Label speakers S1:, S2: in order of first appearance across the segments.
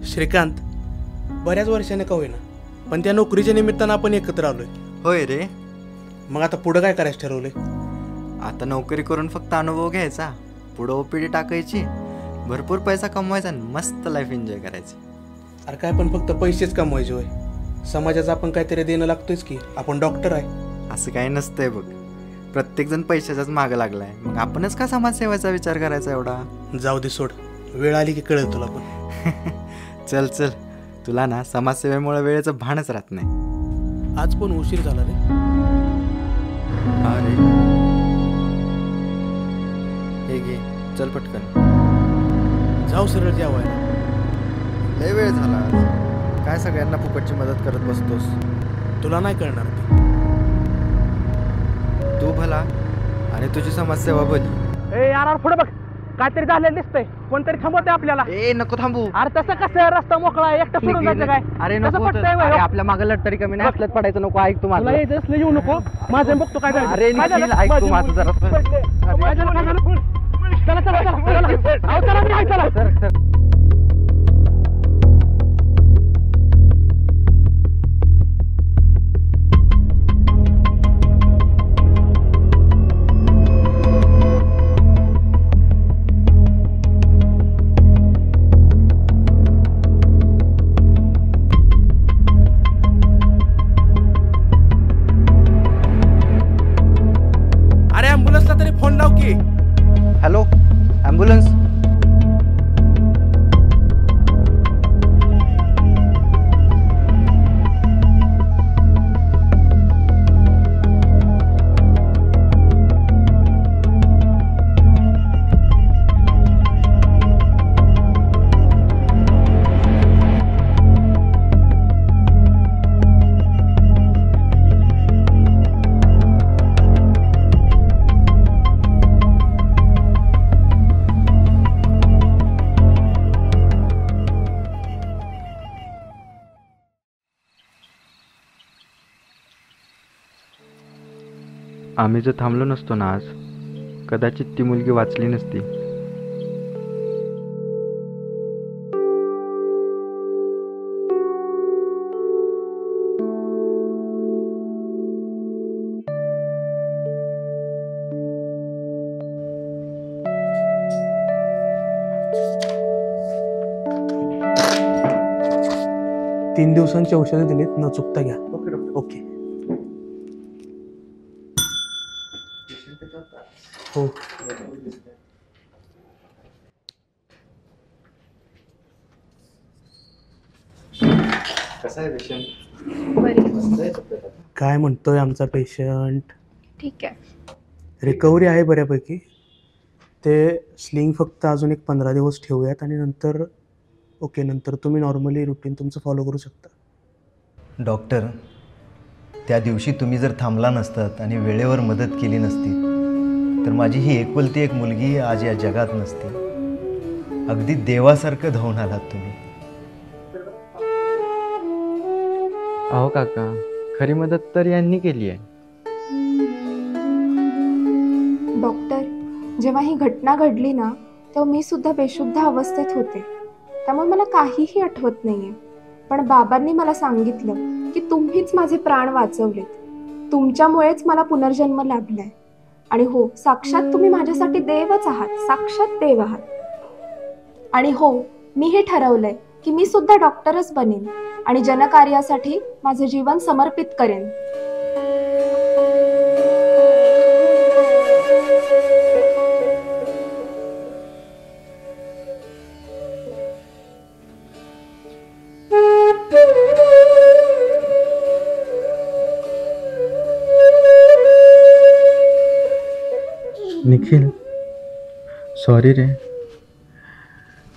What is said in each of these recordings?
S1: श्रीकांत, बऱ्याच वर्षाने का होईना पण त्या नोकरीच्या निमित्तानं आपण एकत्र आलोय.
S2: होय रे.
S1: मग आता पुढं काय करायचं ठरवलंय?
S2: आता नोकरी करून फक्त अनुभव घ्यायचा, पुढं ओपीडी टाकायची, भरपूर पैसा कमवायचा आणि मस्त लाईफ एन्जॉय करायची.
S1: अरे काय पण फक्त पैसेच कमवायचे होय? समाजाचं आपण काहीतरी देणं लागतोयच की, आपण डॉक्टर आहे.
S2: असं काही नसतंय बघ, प्रत्येकजण पैशाच्याच मागं लागलाय, मग आपणच का समाजसेवेचा विचार करायचा एवढा?
S1: जाऊ दे सोड, वेळ आली की कळेल तुला पण.
S2: चल चल, तुला ना समाजसेवेमुळे वेळेचं भानच राहत नाही.
S1: आज पण उशीर झाला रे.
S2: अरे हे घे, चल पटकन.
S1: जाऊ सरळ जेवायला.
S2: लय वेळ झाला आज, काय सगळ्यांना फुकटची मदत करत बसतोस?
S1: तुला नाही कळणार ते.
S2: तू भला आणि तुझी समाजसेवा भली.
S1: ए यार पुढे बघ, काहीतरी झालेलं दिसतंय, कोणतरी थांबवते आपल्याला.
S2: ए नको थांबू.
S1: अरे तसं कसं, रस्ता मोकळा आहे, एकटं सोडून जायचं काय?
S2: अरे नको, आपल्या मागे लढ तरी कमी नाही, असलत पडायचं नको. ऐक तू माझं,
S1: येऊ नको माझं, बघतो काय झालं.
S2: अरे निखिल, ऐक तू माझं जरा.
S1: चला चला चला चला.
S2: सर
S1: तरी फोन लाव की.
S2: Hello ambulance. आम्ही जर थांबलो नसतो ना आज, कदाचित ती मुलगी वाचली नसती.
S1: तीन दिवसांची औषधं दिलीत, न चुकता घ्या. ओके. हो.
S2: कसा आहे पेशंट?
S1: काय म्हणतोय आमचा पेशंट?
S3: ठीक आहे,
S1: रिकव्हरी आहे बऱ्यापैकी. ते स्लिंग फक्त अजून एक 15 दिवस ठेवूयात आणि नंतर ओके, नंतर तुम्ही नॉर्मली रुटीन तुमचं फॉलो करू शकता.
S4: डॉक्टर, त्या दिवशी तुम्ही जर थांबला नसतात आणि वेळेवर मदत केली नसती तर माझी ही एकुलती एक मुलगी आज या जगात नसती. अगदी देवासारखं धावून आलात तुम्ही.
S2: अहो काका, खरी मदत तर यांनी केली आहे.
S3: डॉक्टर, जेव्हा ही घटना घडली ना, तेव्हा मी सुद्धा बेशुद्ध अवस्थेत होते, त्यामुळे मला काहीही आठवत नाहीये. पण बाबांनी मला सांगितलं की तुम्हीच माझे प्राण वाचवलेत, तुमच्यामुळेच मला पुनर्जन्म लाभलाय. आणि हो, साक्षात तुम्ही माझ्यासाठी देवच आहात, साक्षात देव आहात. आणि हो, मी हे ठरवलंय की मी सुद्धा डॉक्टरच बनेन आणि जनकार्यासाठी माझे जीवन समर्पित करेन.
S2: निखिल, सॉरी रे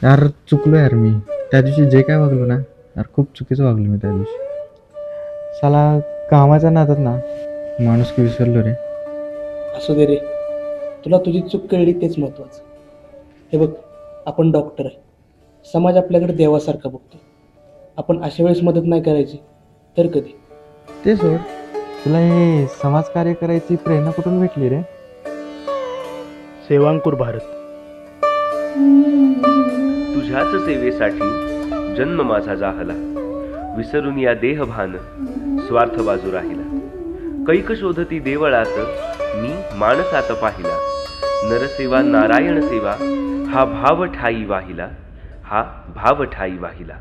S2: यार, चुकलो यार मी. त्या दिवशी जे काय वागलो ना यार, खूप चुकीचं वागलो मी त्या दिवशी. साला कामाच्या नादात ना माणूस की विसरलो रे.
S1: असू दे रे, तुला तुझी चूक कळली तेच महत्त्वाचं. हे बघ, आपण डॉक्टर आहे, समाज आपल्याकडे देवासारखा बघतो. आपण अशा वेळेस मदत नाही करायची तर कधी?
S2: ते सोड, तुला हे समाजकार्य करायची प्रेरणा कुठून भेटली रे?
S1: सेवांकुर भारत.
S5: तुझ्याच सेवेसाठी जन्म माझा जाहला, विसरून या देहभान स्वार्थ बाजू राहिला. कैक शोधती देवळात, मी माणसात पाहिला. नरसेवा नारायण सेवा, हा भाव ठाई वाहिला, हा भाव ठाई वाहिला.